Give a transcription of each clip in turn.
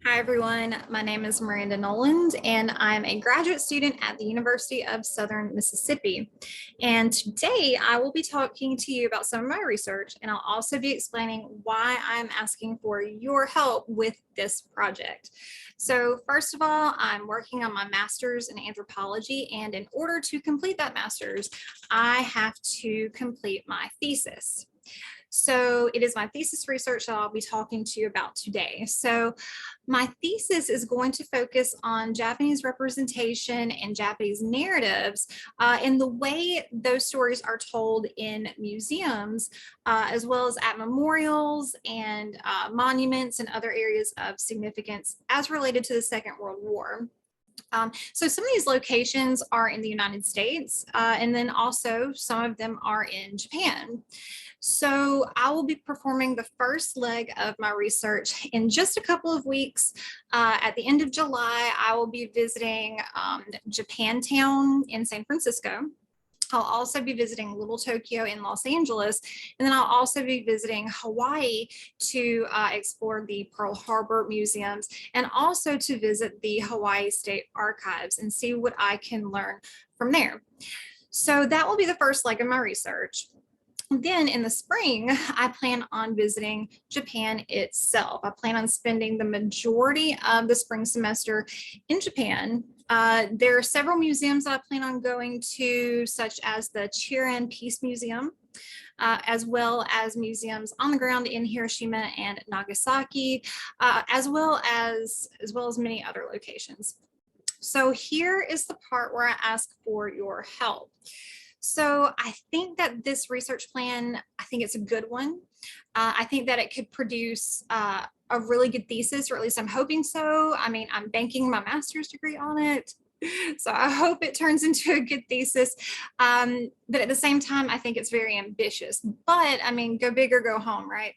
Hi, everyone. My name is Miranda Noland, and I'm a graduate student at the University of Southern Mississippi. And today I will be talking to you about some of my research, and I'll also be explaining why I'm asking for your help with this project. So first of all, I'm working on my master's in anthropology, and in order to complete that master's, I have to complete my thesis. So it is my thesis research that I'll be talking to you about today. So my thesis is going to focus on Japanese representation and Japanese narratives and the way those stories are told in museums, as well as at memorials and monuments and other areas of significance as related to the Second World War. So some of these locations are in the United States, and then also some of them are in Japan. So I will be performing the first leg of my research in just a couple of weeks. At the end of July, I will be visiting Japantown in San Francisco. I'll also be visiting Little Tokyo in Los Angeles, and then I'll also be visiting Hawaii to explore the Pearl Harbor museums and also to visit the Hawaii State Archives and see what I can learn from there. So that will be the first leg of my research. Then in the spring, I plan on visiting Japan itself. I plan on spending the majority of the spring semester in Japan. There are several museums that I plan on going to, such as the Chiren Peace Museum, as well as museums on the ground in Hiroshima and Nagasaki, as well as many other locations. So here is the part where I ask for your help. So I think that this research plan, I think it's a good one. I think that it could produce a really good thesis, or at least I'm hoping so. I mean, I'm banking my master's degree on it. So I hope it turns into a good thesis. But at the same time, I think it's very ambitious. But I mean, go big or go home, right?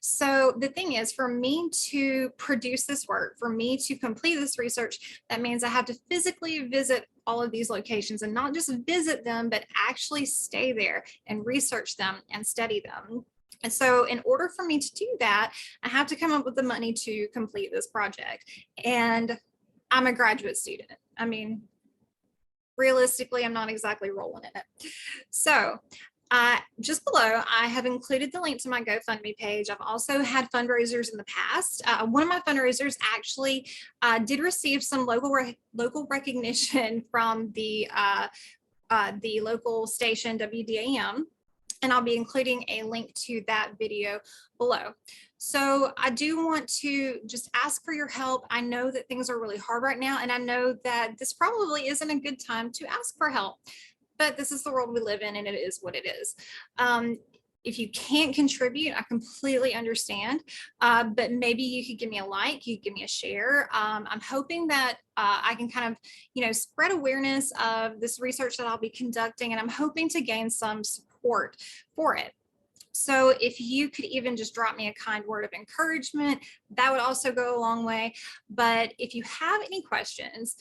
So the thing is, for me to produce this work, for me to complete this research, that means I have to physically visit all of these locations, and not just visit them, but actually stay there and research them and study them. And so in order for me to do that, I have to come up with the money to complete this project. And I'm a graduate student. I mean, realistically, I'm not exactly rolling in it. So just below, I have included the link to my GoFundMe page. I've also had fundraisers in the past. One of my fundraisers actually did receive some local recognition from the local station WDAM, and I'll be including a link to that video below. So I do want to just ask for your help. I know that things are really hard right now, and I know that this probably isn't a good time to ask for help, but this is the world we live in, and it is what it is. If you can't contribute, I completely understand, but maybe you could give me a like, you could give me a share. I'm hoping that I can kind of, spread awareness of this research that I'll be conducting, and I'm hoping to gain some support for it. So if you could even just drop me a kind word of encouragement, that would also go a long way. But if you have any questions,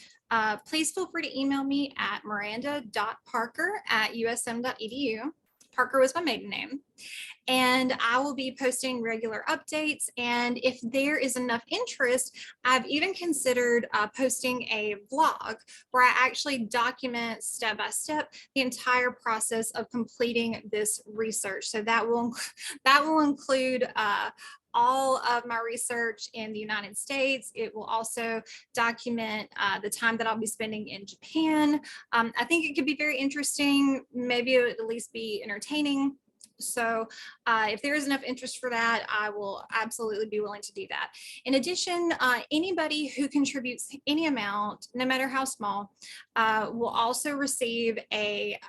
please feel free to email me at miranda.parker@usm.edu. Parker was my maiden name. And I will be posting regular updates. And if there is enough interest, I've even considered posting a vlog where I actually document step by step the entire process of completing this research. So that will include all of my research in the United States. It will also document the time that I'll be spending in Japan. I think it could be very interesting. Maybe it would at least be entertaining. So if there is enough interest for that, I will absolutely be willing to do that. In addition, anybody who contributes any amount, no matter how small, will also receive a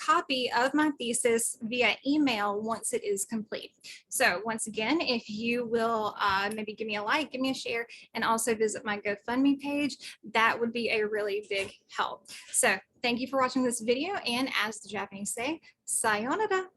copy of my thesis via email once it is complete. So once again, if you will maybe give me a like, give me a share, and also visit my GoFundMe page, that would be a really big help. So thank you for watching this video, and as the Japanese say, sayonara.